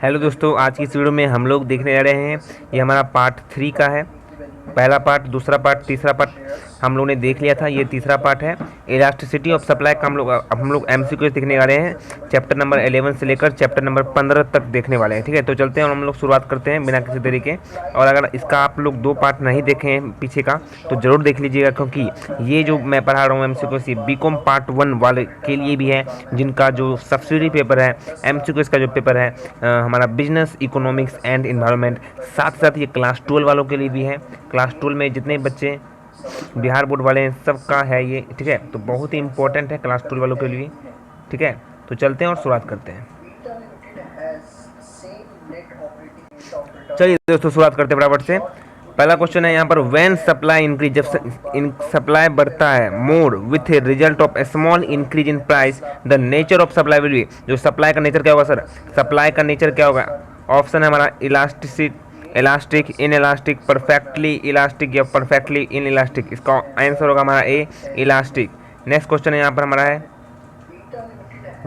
Hello दोस्तों, आज की इस वीडियो में हम लोग देखने जा रहे हैं। ये हमारा पार्ट 3 का है। पहला पार्ट, दूसरा पार्ट, तीसरा पार्ट हम लोग ने देख लिया था। ये तीसरा पार्ट है। इलास्टिसिटी ऑफ सप्लाई का हम लोग एमसीक्यू देखने जा रहे हैं। चैप्टर नंबर 11 से लेकर चैप्टर नंबर 15 तक देखने वाले हैं। ठीक है, तो चलते हैं और हम लोग शुरुआत करते हैं बिना किसी देरी के। और अगर इसका आप लोग 2 पार्ट नहीं देखे हैं पीछे का तो ज़रूर देख लीजिएगा, क्योंकि ये जो मैं पढ़ा रहा हूँ एमसीक्यू सी बीकॉम पार्ट 1 वाले के लिए भी है, जिनका जो सब्सिडी पेपर है एमसीक्यू का जो पेपर है हमारा बिजनेस इकोनॉमिक्स एंड इन्वायरमेंट, साथ साथ ये क्लास 12 वालों के लिए भी है। क्लास 12 में जितने बच्चे बिहार बोर्ड वाले हैं सबका है ये। ठीक है, तो बहुत ही इंपॉर्टेंट है क्लास 12 वालों के लिए। ठीक है, तो चलते हैं और शुरुआत करते हैं। चलिए दोस्तों, शुरुआत करते हैं फटाफट से। पहला क्वेश्चन है यहाँ पर, व्हेन सप्लाई इंक्रीज, जब सप्लाई बढ़ता है more with a result of A small increase in price, the nature of supply will B. जो सप्लाई का नेचर क्या होगा सर? सप्लाई का नेचर क्या होगा? ऑप्शन है हमारा elastic, in elastic, perfectly elastic या परफेक्टली इन इलास्टिक। इसका आंसर होगा हमारा ए, इलास्टिक। नेक्स्ट क्वेश्चन है यहाँ पर हमारा है,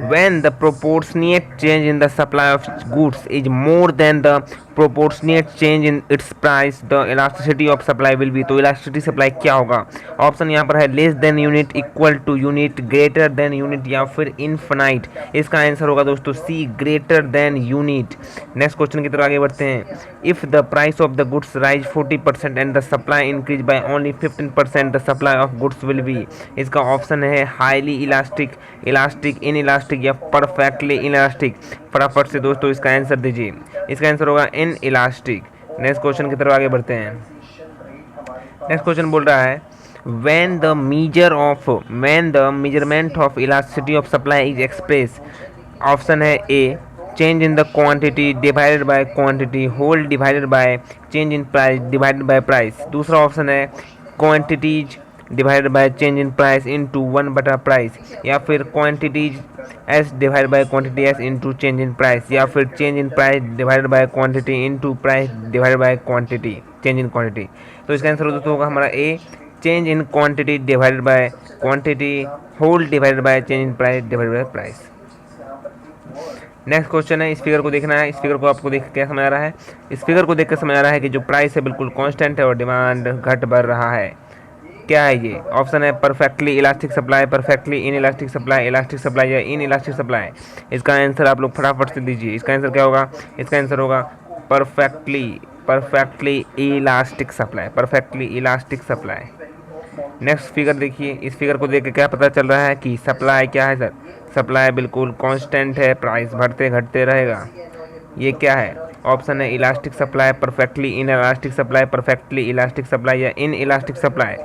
when the proportionate change in the supply of goods is more than the proportionate change in its price, the elasticity of supply will be। तो elasticity supply क्या होगा? ऑप्शन यहाँ पर है less than unit, equal to unit, greater than unit या फिर infinite. इसका answer होगा दोस्तों C, greater than unit. Next question की तरफ आगे बढ़ते हैं। If the price of the goods rise 40% and the supply increase by only 15%, the supply of goods will be. इसका ऑप्शन है highly elastic, elastic, inelastic या perfectly elastic. फटाफट से दोस्तों इसका आंसर दीजिए। इसका आंसर होगा इन इलास्टिक। नेक्स्ट क्वेश्चन की तरफ आगे बढ़ते हैं। नेक्स्ट क्वेश्चन बोल रहा है, when the measurement of elasticity of supply is expressed। Option है A, change in the quantity divided by quantity whole divided by change in price divided by price. दूसरा ऑप्शन है quantities divided by change in price into price, या फिर quantities S divided by quantity S into change in price, या फिर change in price divided by quantity into price divided by quantity, change in quantity. तो इसका answer दोस्तों होगा हमारा A, change in quantity divided by quantity whole divided by change in price divided by price. Next question है, इस figure को देखना है। इस फिगर को आपको देख के क्या समझ आ रहा है? इस फिगर को देख कर समझ आ रहा है कि जो प्राइस है बिल्कुल कांस्टेंट है और डिमांड घट बढ़ रहा है। क्या है ये? ऑप्शन है perfectly elastic supply, perfectly inelastic supply, elastic supply या इन इलास्टिक सप्लाई। इसका आंसर आप लोग फटाफट से दीजिए। इसका आंसर क्या होगा? इसका आंसर होगा perfectly elastic supply, perfectly elastic supply. Next figure देखिए। इस फिगर को देख के क्या पता चल रहा है कि सप्लाई क्या है सर? सप्लाई बिल्कुल कांस्टेंट है, प्राइस बढ़ते घटते रहेगा। ये क्या है? ऑप्शन है elastic supply, perfectly inelastic supply, perfectly elastic supply या इन इलास्टिक सप्लाई।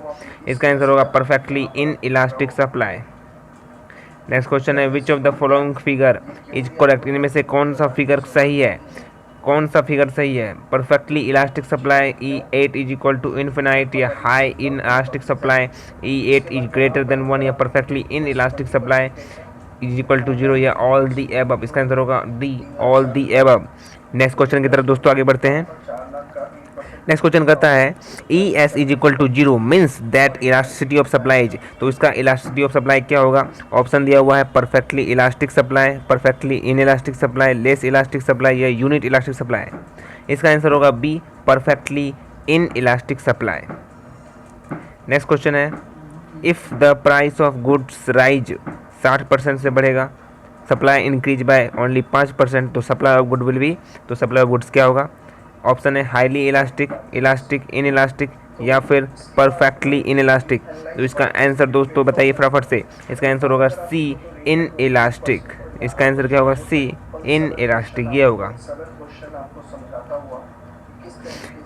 इसका आंसर होगा perfectly inelastic supply. Next question है, which of the following figure is correct. इनमें से कौन सा फिगर सही है? कौन सा फिगर सही है? Perfectly elastic supply E8 is equal to infinite, या high inelastic supply E8 is greater than 1, या perfectly inelastic supply is equal to 0, या ऑल दी एबव। इसका आंसर होगा D, all the above. Next question की तरफ दोस्तों आगे बढ़ते हैं। नेक्स्ट क्वेश्चन कहता है ES is equal to 0 means that elasticity of supply is. तो इसका इलास्टिसिटी ऑफ सप्लाई क्या होगा? ऑप्शन दिया हुआ है perfectly elastic supply, perfectly inelastic supply, less elastic supply या यूनिट इलास्टिक सप्लाई। इसका आंसर होगा B, perfectly inelastic supply. Next question है, if the price of goods rise 60% से बढ़ेगा, सप्लाई इंक्रीज बाय ओनली 5%, तो supply of good will be. तो supply of goods क्या होगा? ऑप्शन है highly elastic, elastic, inelastic या फिर परफेक्टली इन इलास्टिक। तो इसका आंसर दोस्तों बताइए फटाफट से। इसका आंसर होगा सी, इन इलास्टिक। इसका आंसर क्या होगा? सी, इन इलास्टिक, ये होगा।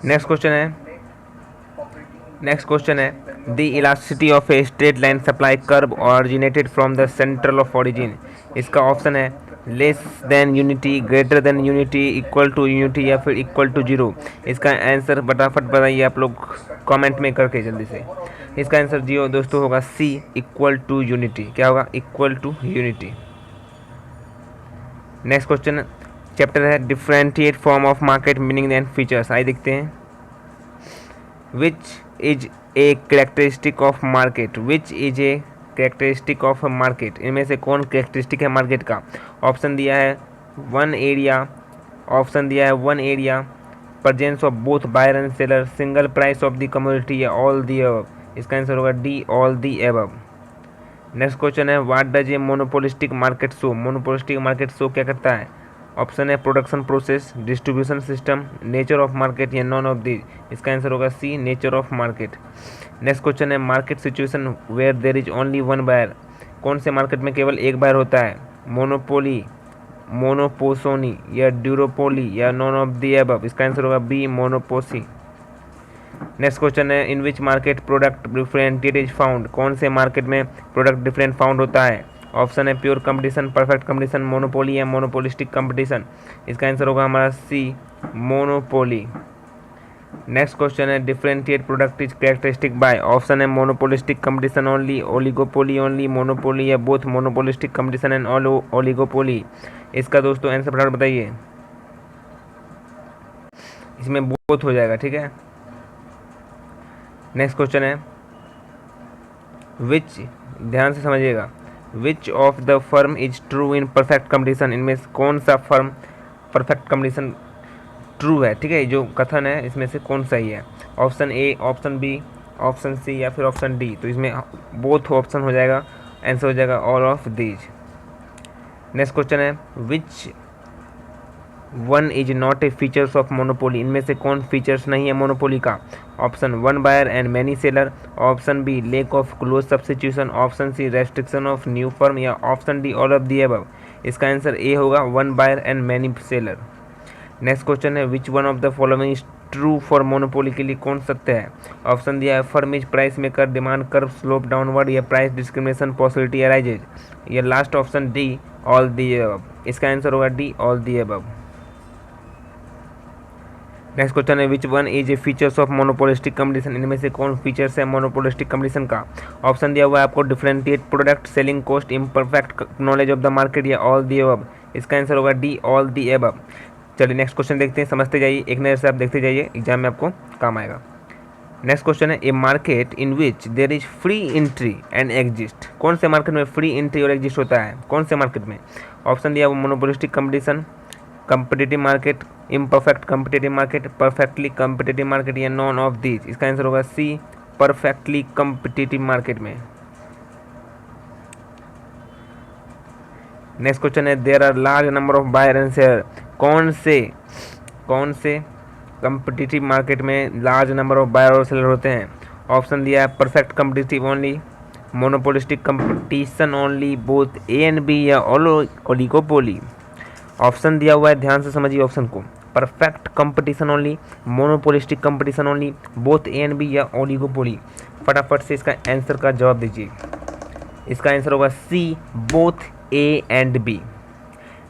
नेक्स्ट क्वेश्चन है the elasticity of a straight line supply curve originated from the central of origin. इसका ऑप्शन है less than unity, greater than unity, equal to unity या फिर इक्वल टू 0। इसका आंसर फटाफट बताइए आप लोग कमेंट में करके जल्दी से। इसका आंसर जी दोस्तों होगा सी, इक्वल टू यूनिटी। क्या होगा? Equal to unity. Next question chapter है differentiate form of market meaning and features. आइए देखते हैं। Which is a characteristic of market, which is a characteristic of market. इनमें से कौन कैरेक्टरिस्टिक है मार्केट का? ऑप्शन दिया है 1 एरिया, ऑप्शन दिया है one area, presence of both buyer and seller, single price of the commodity या ऑल दी अबव। इसका आंसर होगा D, all the above. Next question है what does a monopolistic market show. Monopolistic market show क्या करता है? Option है production process, distribution system, nature of market या none of the. इसका आंसर होगा C, nature of market. Next question है market situation where there is only one buyer. कौन से मार्केट में केवल एक बायर होता है? मोनोपोली, मोनोपोसोनी या ड्यूरोपोली या नॉन ऑफ दी अबव। इसका आंसर होगा बी, मोनोपोसी। नेक्स्ट क्वेश्चन है in which market product डिफरेंटिएट is found. कौन से मार्केट में प्रोडक्ट डिफरेंट फाउंड होता है? ऑप्शन है pure competition, perfect competition, monopoly या मोनोपोलिस्टिक कंपटीशन। इसका आंसर होगा हमारा सी, मोनोपोली। नेक्स्ट क्वेश्चन है differentiate product is characteristic by. Option है monopolistic competition only, oligopoly only, monopoly या both monopolistic competition and oligopoly. इसका दोस्तों आंसर फटाफट बताइए। इसमें बोथ हो जाएगा, ठीक है। नेक्स्ट क्वेश्चन है विच, ध्यान से समझिएगा, विच of the firm is true in perfect competition. इनमें से कौन सा फर्म परफेक्ट कंपटीशन ट्रू है, ठीक है। जो कथन है इसमें से कौन सही है? Option A, option B, option C या फिर ऑप्शन डी। तो इसमें बोथ ऑप्शन हो जाएगा, आंसर हो जाएगा all of these. Next question है which one is not a features of monopoly. इनमें से कौन फीचर्स नहीं है मोनोपोली का? Option one buyer and many seller, option B lack of close substitution, option C restriction of new firm या option D all of the above. इसका answer A होगा, one buyer and many seller. Next question है which one of the following is true for monopoly. के लिए कौन सत्य है? Option दिया है firm is price maker, demand curve slope downward या प्राइस डिस्क्रिमिनेशन पॉसिबिलिटी अराइजेज, या last option D all the above. इसका आंसर होगा D, all the above. Next question है which one is a features of monopolistic competition. इनमें से कौन features है monopolistic competition का? ऑप्शन दिया हुआ है आपको differentiate product, selling cost, imperfect knowledge of the market या ऑल दी अबव। इसका आंसर होगा डी, ऑल दी अबव। चलिए नेक्स्ट क्वेश्चन देखते हैं, समझते जाइए, एक नज़र से आप देखते जाइए, एग्जाम में आपको काम आएगा। नेक्स्ट क्वेश्चन है a market in which there is free entry and exist. कौन से मार्केट में फ्री एंट्री और एग्जिस्ट होता है? कौन से मार्केट में? ऑप्शन दिया हुआ monopolistic competition, competitive market, imperfect competitive market, perfectly competitive market या नॉन ऑफ दीज। इसका आंसर होगा सी, परफेक्टली कंपिटिटिव मार्केट में। नेक्स्ट क्वेश्चन है there are large number of buyer and seller. कौन से कंपिटिटिव मार्केट में लार्ज नंबर ऑफ बायर और seller होते हैं? ऑप्शन दिया है perfect competitive only, monopolistic competition only, both A and B या ओलिगोपोली। ऑप्शन दिया हुआ है, ध्यान से समझिए ऑप्शन को, perfect competition only, monopolistic competition only, both A and B या ओलिगोपोली। फटाफट से इसका आंसर का जवाब दीजिए। इसका आंसर होगा C, both A and B.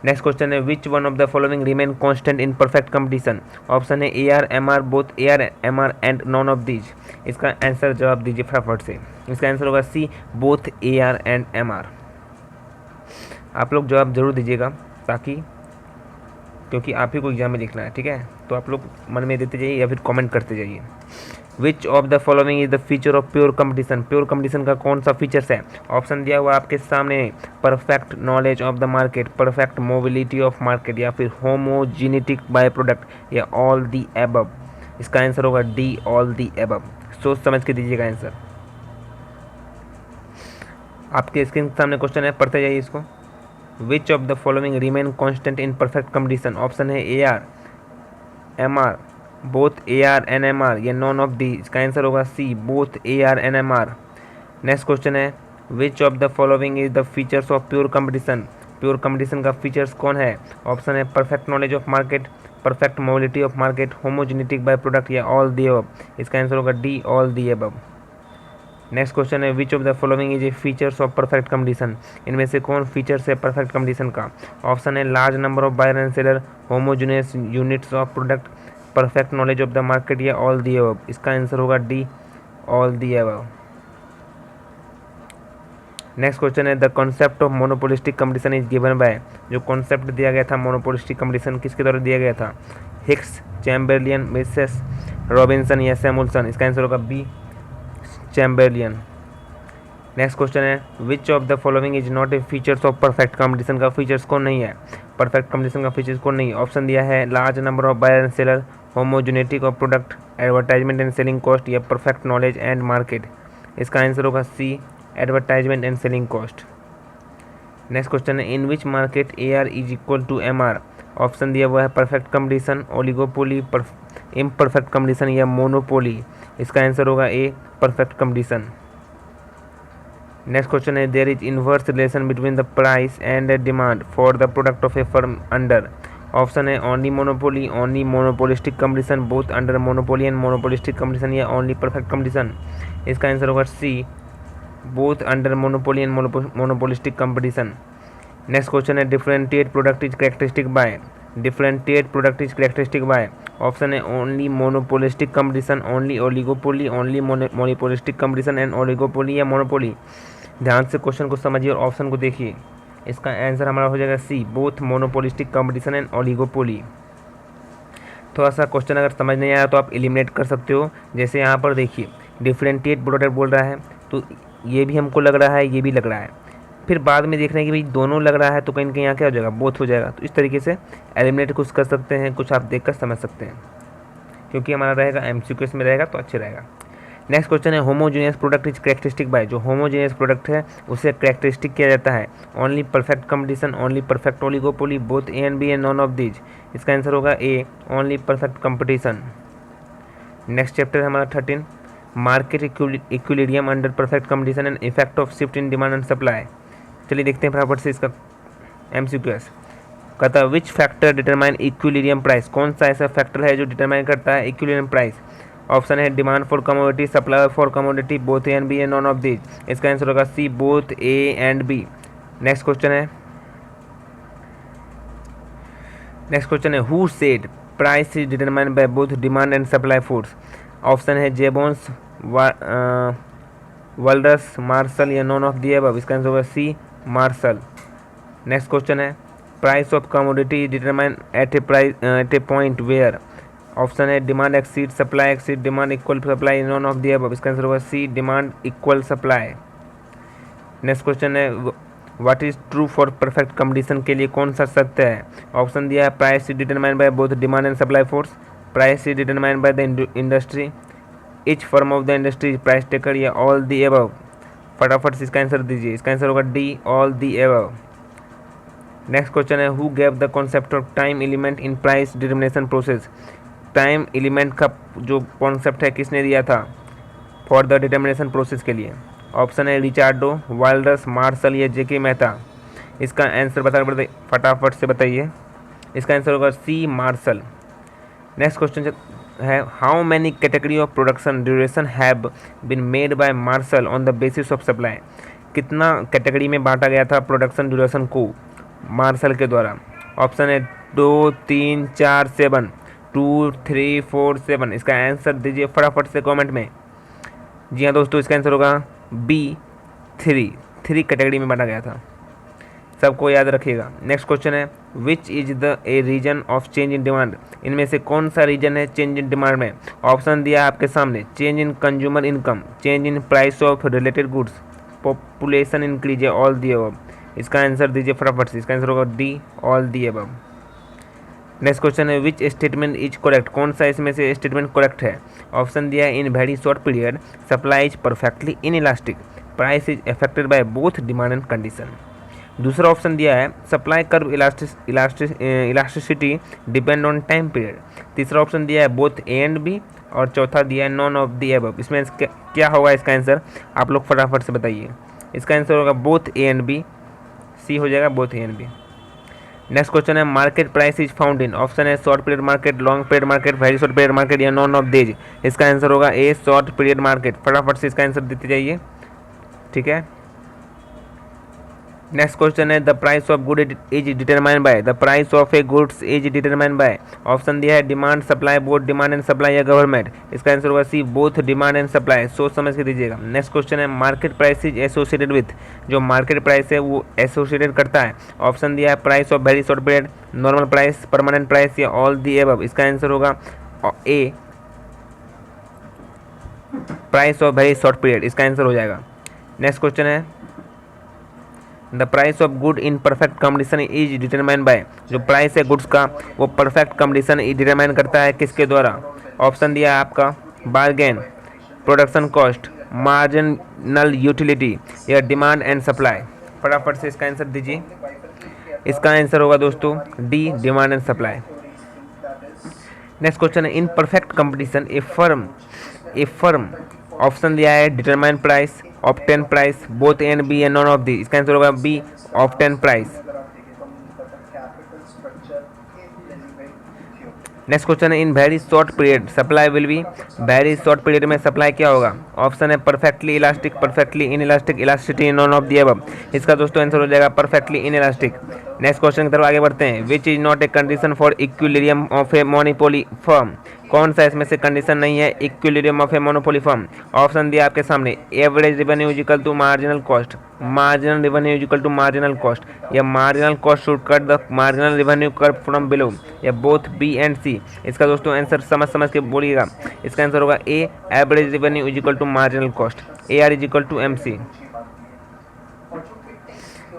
Next question है which one of the following remain constant in perfect competition. Option है A R, M R, both A R, M R and none of these. इसका answer जवाब दीजिए फटाफट से। इसका answer होगा C, both A R and M R. आप लोग जवाब जरूर दीजिएगा, ताकि क्योंकि आप ही को एग्जाम में लिखना है, ठीक है। तो आप लोग मन में देते जाइए या फिर कमेंट करते जाइए। विच of the following is the feature of pure competition. Pure competition का कौन सा फीचर्स है? ऑप्शन दिया हुआ आपके सामने, perfect knowledge of the market, perfect mobility of market या फिर होमोजीनिटिक बाय प्रोडक्ट या ऑल दी एबव। इसका आंसर होगा डी, ऑल दी एबव। सोच समझ के दीजिएगा आंसर। आपके स्क्रीन के सामने क्वेश्चन है, पढ़ते जाइए इसको। Which of the following remain constant in perfect competition. Option है A R, M R, both A R and M R या नॉन ऑफ दी। इसका आंसर होगा C, both A R and M R. Next question है which of the following is the features of pure competition. Pure competition का features कौन है? Option है perfect knowledge of market, perfect mobility of market, homogenetic by product या all the above. इसका answer होगा D, all the above. Next question है which of the following is a features of perfect competition. इनमें से कौन features है perfect competition का? Option है large number of buyer and seller, homogeneous units of product, perfect knowledge of the market या all the above. इसका answer होगा D, all the above. Next question है the concept of monopolistic competition is given by. जो concept दिया गया था monopolistic competition किसके द्वारा दिया गया था? हिक्स, चैम्बरलियन, मिसेस रॉबिन्सन या सैमुअल्सन। इसका आंसर होगा बी, चैम्बरलियन। नेक्स्ट क्वेश्चन है which of the following is not a features of perfect competition का फीचर्स कौन नहीं है, परफेक्ट कंपटीशन का फीचर्स कौन नहीं है। ऑप्शन दिया है large number of buyer and seller, homogeneity of product, advertisement and selling cost या परफेक्ट नॉलेज एंड मार्केट। इसका आंसर होगा C, advertisement and selling cost. Next question है in which market AR is equal to MR। Option दिया हुआ है perfect competition, oligopoly, imperfect competition या monopoly. इसका answer होगा A, perfect competition. Next question है there is inverse relation between the price and demand for the product of a firm under. Option है only monopoly, only monopolistic competition, both under monopoly and monopolistic competition या only perfect competition. इसका answer होगा C, both under monopoly and monopolistic competition. Next question है differentiate product is characteristic by, differentiate product is characteristic by. Option है only monopolistic competition, only oligopoly, only monopolistic competition and oligopoly या monopoly. ध्यान से question को समझिए और option को देखिए। इसका आंसर हमारा हो जाएगा C, both monopolistic competition and oligopoly. थोड़ा सा क्वेश्चन अगर समझ नहीं आया तो आप एलिमिनेट कर सकते हो। जैसे यहाँ पर देखिए डिफरेंटिएट प्रोडक्ट बोल रहा है तो ये भी हमको लग रहा है, ये भी लग रहा है, फिर बाद में देख रहे हैं कि भाई दोनों लग रहा है तो कहीं ना कहीं यहाँ क्या हो जाएगा, बोथ हो जाएगा। तो इस तरीके से एलिमिनेट कुछ कर सकते हैं, कुछ आप देखकर समझ सकते हैं, क्योंकि हमारा रहेगा MCQ में रहेगा तो अच्छे रहेगा। नेक्स्ट क्वेश्चन है homogeneous product is characteristic by. जो होमोजेनियस प्रोडक्ट है उसे कैरेक्टरिस्टिक किया जाता है only perfect competition, only perfect oligopoly, both A and B and none of these. इसका आंसर होगा A, only perfect competition. Next chapter है हमारा 13 market equilibrium under perfect competition and effect of shift in demand and supply. चलिए देखते हैं फटाफट से इसका MCQ। कहता है which factor determine equilibrium price. कौन सा ऐसा फैक्टर है जो डिटरमाइन करता है इक्विलिब्रियम प्राइस। ऑप्शन है demand for commodity, supply for commodity, both A and B and none of these. इसका आंसर होगा C, both A and B। Next question है who said price is determined by both demand and supply force. Option है Jevons, Walras, Marshall या none of the above. इसका answer होगा C, Marshall. Next question है price of commodity determine at a point where. Option है demand exceed supply, exceed demand, equal supply, none of the above. इसका answer होगा C, demand equal supply. Next question है what is true for perfect competition के लिए कौन सा सत्य है। ऑप्शन दिया है price is determined by both demand and supply force, price is determined by the industry, each firm of the industry is price taker या ऑल दी अबव। फटाफट से इसका आंसर दीजिए। इसका आंसर होगा D, all the above. Next question है who gave the concept of time element in price determination process. Time element का जो कॉन्सेप्ट है किसने दिया था फॉर द डिटर्मिनेशन प्रोसेस के लिए। ऑप्शन है रिचार्डो, वाल्डर्स, मार्शल या JK मेहता। इसका आंसर फटाफट से बताइए। इसका आंसर होगा सी, मार्शल। नेक्स्ट क्वेश्चन है how many category of production duration have been made by Marshall on the basis of supply. कितना कैटेगरी में बांटा गया था प्रोडक्शन ड्यूरेशन को मार्शल के द्वारा। ऑप्शन है 2, 3, 4, 7, 2, 3, 4, 7। इसका आंसर दीजिए फटाफट से कमेंट में। जी हाँ दोस्तों, इसका आंसर होगा बी, 3 कैटेगरी में बांटा गया था। सबको याद रखिएगा। नेक्स्ट क्वेश्चन है which is the a reason of change in demand. इनमें से कौन सा रीजन है चेंज इन डिमांड में। ऑप्शन दिया है आपके सामने change in consumer income, change in price of related goods, population increase या ऑल दी अबव। इसका आंसर दीजिए फटाफट से। इसका आंसर होगा D, all the above. Next question है विच स्टेटमेंट इज करेक्ट। कौन सा इसमें से स्टेटमेंट करेक्ट है। ऑप्शन दिया है in very short period supply is perfectly in elastic, price is affected by both demand and condition. दूसरा ऑप्शन दिया है supply curve elasticity depend on time period. तीसरा ऑप्शन दिया है बोथ A एंड B और चौथा दिया है नॉन ऑफ दी अबव। इसमें क्या होगा इसका आंसर आप लोग फटाफट से बताइए। इसका आंसर होगा both A and B, C हो जाएगा both A and B। Next question है market price is found in. Option है short period market, long period market, very short period market या नॉन ऑफ दीज। इसका answer होगा A, short period market. फटाफट से इसका आंसर देते जाइए, ठीक है। नेक्स्ट क्वेश्चन है the price of good is determined by, the price of A goods is determined bye. Option दिया है demand supply, both demand and supply या गवर्नमेंट। इसका आंसर होगा C, both demand and supply. सोच समझ के दीजिएगा। नेक्स्ट क्वेश्चन है market price is associated with. जो मार्केट प्राइस है वो एसोसिएटेड करता है। ऑप्शन दिया है price of very short period, normal price, permanent price या ऑल दी अबव। इसका आंसर होगा A, price of very short period. इसका आंसर हो जाएगा। नेक्स्ट क्वेश्चन है the price of good in perfect condition is determine by, जो price है goods का वो परफेक्ट कंडीशन डिटरमाइन करता है किसके द्वारा? ऑप्शन दिया है आपका bargain, production cost, marginal utility या डिमांड एंड सप्लाई। फटाफट से इसका आंसर दीजिए। इसका आंसर होगा दोस्तों D, demand and supply. Next question है in perfect competition a firm option दिया है determine price, obtain price, both A and B and none of the. इसका आंसर होगा B, obtain price. Next question है in very short period supply will be, very short period में supply क्या होगा? Option है perfectly elastic, perfectly inelastic, elasticity, none of the above. इसका दोस्तों answer हो जाएगा perfectly inelastic. Next question की तरफ आगे बढ़ते हैं। Which is not a condition for equilibrium of a monopoly firm, कौन सा इसमें से कंडीशन नहीं है equilibrium of a monopoly firm? Option दिया आपके सामने average revenue is equal to marginal cost, marginal revenue is equal to marginal cost, या marginal cost should cut the marginal revenue curve from below, या both B and C. इसका दोस्तों answer समझ के बोलिएगा। इसका आंसर होगा A, average revenue is equal to marginal cost, A R is equal to M C.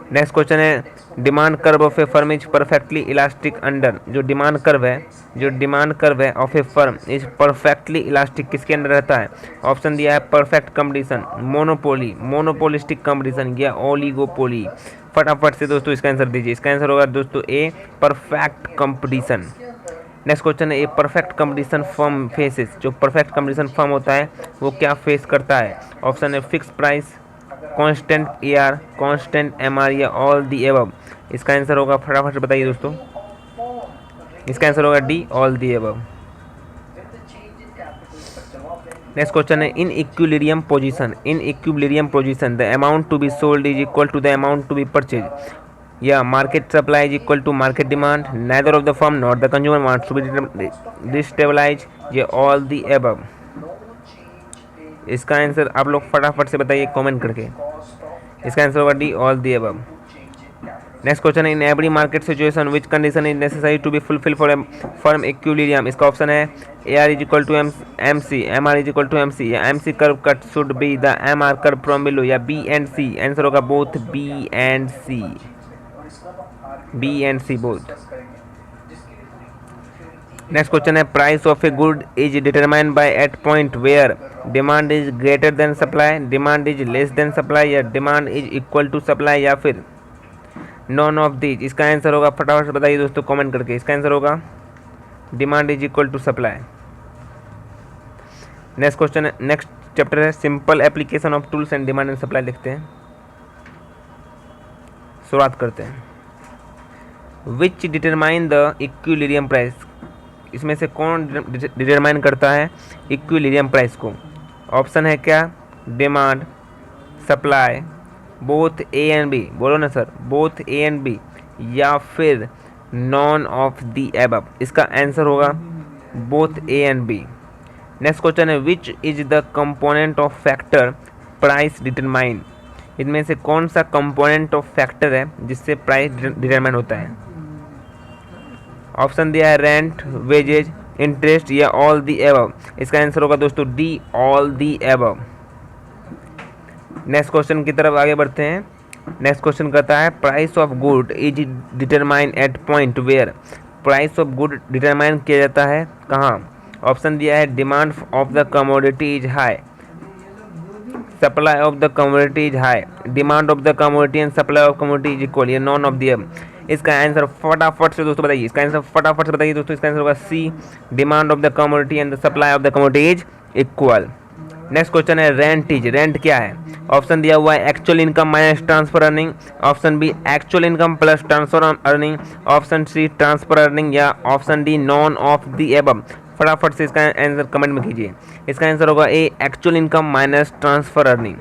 Next question है demand curve of a firm is perfectly elastic under, जो demand curve है of a firm is perfectly elastic किसके under रहता है? Option दिया है perfect competition, monopoly, monopolistic competition या oligopoly. फटाफट से दोस्तों इसका आंसर दीजिए। इसका आंसर होगा दोस्तों A, perfect competition. Next question है a perfect competition firm faces, जो परफेक्ट कंपटीशन फर्म होता है वो क्या फेस करता है? ऑप्शन है fix price, constant AR, constant MR या ऑल दी एबव। इसका आंसर होगा फटाफट से बताइए दोस्तों। इसका आंसर होगा D, all the above. Next question है in equilibrium position the amount to be sold is equal to the amount to B purchase, या market supply is equal to market demand, neither of the firm not the consumer wants to be destabilise, या all the above. इसका answer आप लोग फटाफट से बताइए comment करके। इसका आंसर होगा D, all the above. Next question है in every market situation which condition is necessary to be fulfil for firm equilibrium. इसका ऑप्शन है A R is equal to M C, M R is equal to M C, या M C curve cut should be the M R curve from below, या B and C. Answer होगा both B and C, B and C both. Next question है price of a good is determined by at point where demand is greater than supply, demand is less than supply, या demand is equal to supply, या फिर none of these. इसका answer होगा फटाफट से बताइए दोस्तों कमेंट करके। इसका आंसर होगा demand is equal to supply. Next question है, नेक्स्ट चैप्टर है simple application of tools and demand and supply. लिखते हैं, शुरुआत करते हैं। Which determine the equilibrium price, इसमें से कौन डिटरमाइन करता है इक्विलिब्रियम प्राइस को? ऑप्शन है क्या demand, supply, both A and B. बोलो ना sir, both A and B, या फिर नॉन ऑफ दी एबव। इसका आंसर होगा both A and B. Next question है which is the component of factor price determine, इनमें से कौन सा कंपोनेंट ऑफ फैक्टर है जिससे प्राइस डिटरमाइन होता है? ऑप्शन दिया है रेंट, वेजेज, इंटरेस्ट, या ऑल दी एबव। इसका आंसर होगा दोस्तों D, all the above. Next question की तरफ आगे बढ़ते हैं। नेक्स्ट क्वेश्चन कहता है price of good is determine at point where, price of good determine किया जाता है कहाँ? ऑप्शन दिया है demand of the commodity is high, supply of the commodity is high, demand of the commodity and supply of commodity is equal, या none of the above. इसका answer फटाफट से दोस्तों बताइए। इसका आंसर फटाफट से बताइए दोस्तों। इसका आंसर होगा C, demand of the commodity and the supply of the commodity is equal. Next question है रेंट क्या है? ऑप्शन दिया हुआ है actual income minus transfer earning, option B actual income plus transfer earning, option C transfer earning, या option D none of the above. फटाफट से इसका आंसर कमेंट में कीजिए। इसका आंसर होगा A, actual income minus transfer earning.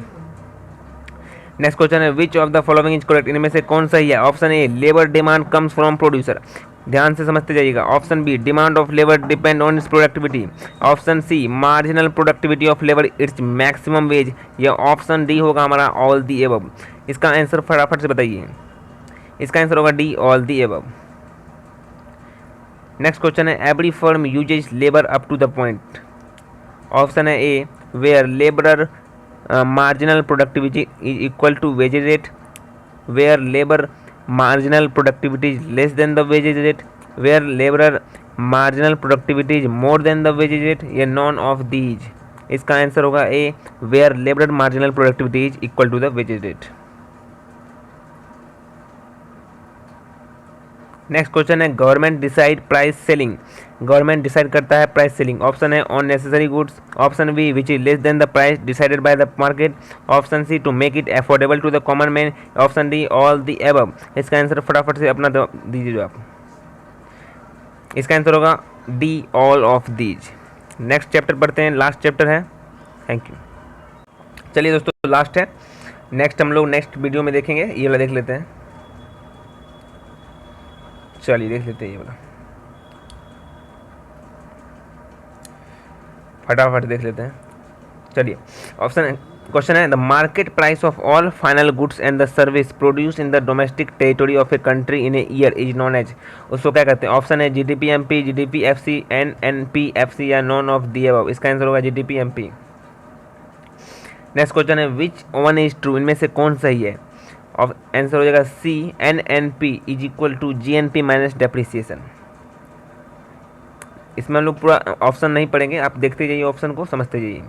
Next question है which of the following is correct, इनमें से कौन सही है? Option A labour demand comes from producer, ध्यान से समझते जाइएगा। Option B demand of labour depend on its productivity, option C marginal productivity of labour its maximum wage, या ऑप्शन डी होगा हमारा ऑल दी एबव। इसका आंसर फटाफट से बताइए। इसका आंसर होगा D, all the above. Next question है every firm uses labour up to the point. Option है A where labourer marginal productivity is equal to wage rate, where labor marginal productivity is less than the wage rate, where laborer marginal productivity is more than the wage rate, या none of these। इसका answer होगा ए, where laborer marginal productivity is equal to the wage rate। Next question है government decide price ceiling, government decide करता है price ceiling. Option है on necessary goods, option B which is less than the price decided by the market, option C to make it affordable to the common man, option D all the above. इसका answer फटाफट से अपना दीजिए आप। इसका answer होगा D, all of these. Next chapter पढ़ते हैं, लास्ट चैप्टर है। Thank you. चलिए दोस्तों लास्ट है, नेक्स्ट हम लोग नेक्स्ट वीडियो में देखेंगे, ये वाला देख लेते हैं। चलिए देख लेते हैं ये वाला, फटाफट देख लेते हैं। चलिए ऑप्शन क्वेश्चन है the market price of all final goods and the service produce in the domestic territory of a country in a year is known as. उसको क्या कहते हैं? ऑप्शन है GDP MP, GDP FC, NNP FC या none of the above. इसका answer होगा GDP MP. Next question है which one is true, इनमें से कौन सही है? आंसर हो जाएगा C, NNP is equal to GNP minus depreciation. इसमें हम लोग पूरा ऑप्शन नहीं पढ़ेंगे, आप देखते जाइए ऑप्शन को, समझते जाइए।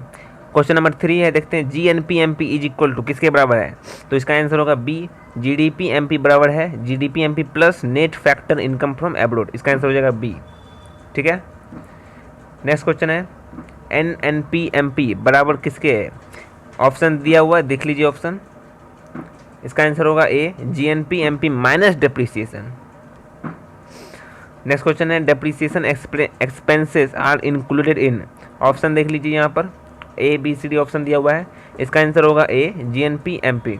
क्वेश्चन नंबर 3 है, देखते हैं GNP MP is equal to किसके बराबर है? तो इसका आंसर होगा बी, जीडीपी एमपी बराबर है GDP MP plus net factor income from abroad. इसका आंसर हो जाएगा बी। ठीक है। नेक्स्ट क्वेश्चन है एनएनपी एमपी बराबर किसके है? ऑप्शन दिया हुआ है, देख लीजिए ऑप्शन। इसका आंसर होगा A, GNP MP minus depreciation. Next question है depreciation expenses are included in. Option देख लीजिए यहाँ पर, A B C D option दिया हुआ है। इसका आंसर होगा A, GNP MP.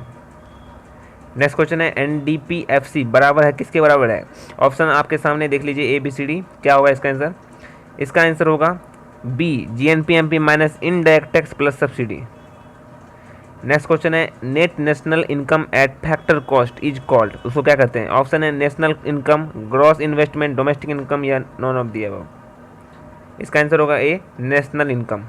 Next question है एनडीपी एफसी बराबर है किसके बराबर है? ऑप्शन आपके सामने देख लीजिए, ए बी सी डी। क्या होगा इसका आंसर? इसका आंसर होगा B, GNP MP minus indirect tax plus subsidy. Next question है net national income at factor cost is called. उसको क्या कहते हैं? ऑप्शन है national income, gross investment, domestic income या नॉन ऑफ दी अबव। इसका आंसर होगा A, national income.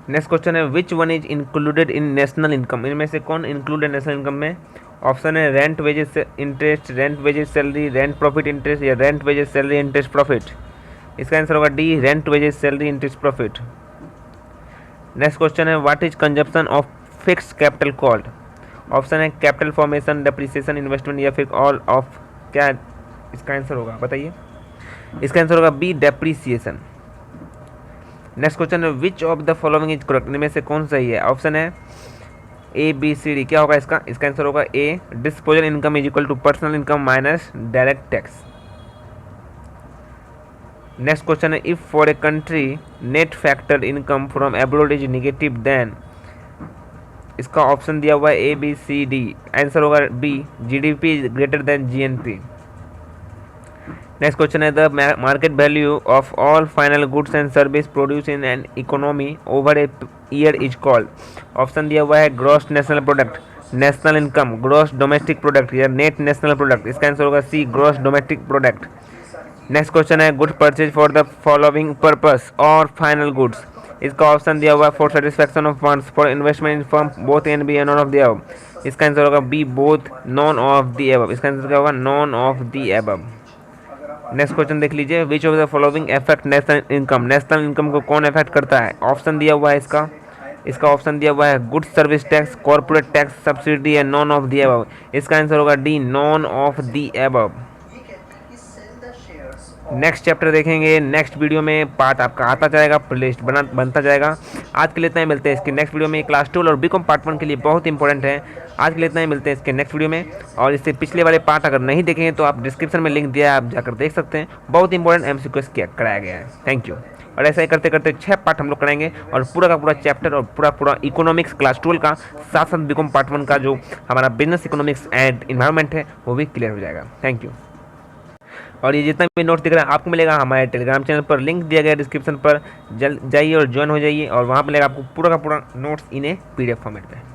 Next question है which one is included in national income, इनमें से कौन इंक्लूड है नेशनल इनकम में? ऑप्शन है rent wages interest, rent wages salary, rent profit interest या rent wages salary interest profit. इसका आंसर होगा D, rent wages salary interest profit. Next question है what is consumption of fix capital called? Option है capital formation, depreciation, investment या फिर all of. क्या इसका answer होगा बताइए? इसका आंसर होगा बी, डेप्रिसिएशन। नेक्स्ट क्वेश्चन है which of the following is correct, इनमें से कौन सही है? ऑप्शन है ए बी सी डी। क्या होगा इसका? इसका आंसर होगा A, disposal income is equal to personal income minus direct tax. Next question है if for a country net factor income from abroad is negative then. इसका option दिया हुआ है A B C D. Answer होगा B, GDP is greater than GNP. Next question है the market value of all final goods and service produce in an economy over a year is called. Option दिया हुआ है gross national product, national income, gross domestic product या net national product. इसका answer होगा C, gross domestic product. Next question है good purchase for the following purpose और final goods. इसका option दिया हुआ है for satisfaction of funds, for investment in firm, both and B, none of the above. इसका answer होगा B, both, none of the above. इसका answer क्या होगा? None of the above. Next question देख लीजिए विच of the following affect national income, national income को कौन affect करता है? ऑप्शन दिया हुआ है इसका ऑप्शन दिया हुआ है goods service tax, corporate tax, subsidy या नॉन ऑफ द अबव। इसका आंसर होगा D, none of the above. Next chapter देखेंगे नेक्स्ट वीडियो में, पार्ट आपका आता जाएगा, प्लेलिस्ट बनता जाएगा। आज के लिए इतना ही, मिलते हैं इसके नेक्स्ट वीडियो में। क्लास 12 और बीकॉम पार्ट 1 के लिए बहुत इंपॉर्टेंट है। आज के लिए इतना ही, मिलते हैं इसके नेक्स्ट वीडियो में। और इससे पिछले वाले पार्ट अगर नहीं देखेंगे तो आप डिस्क्रिप्शन में लिंक दिया है, आप जाकर देख सकते हैं। बहुत इंपॉर्टेंट एमसीक्यूज कराया गया है। Thank you. और ऐसा ही करते करते 6 पार्ट हम लोग कराएंगे और पूरा का पूरा चैप्टर और पूरा इकोनॉमिक्स क्लास 12 का, साथ साथ बीकॉम पार्ट 1 का जो हमारा बिजनेस इकोनॉमिक्स एंड इन्वायरमेंट है वो भी क्लियर हो जाएगा। Thank you. और ये जितना भी नोट्स दिख रहा है आपको मिलेगा हमारे टेलीग्राम चैनल पर, लिंक दिया गया डिस्क्रिप्शन पर। जल्द जाइए और ज्वाइन हो जाइए और वहाँ मिलेगा आपको पूरा का पूरा नोट्स इन ए PDF फॉर्मेट में।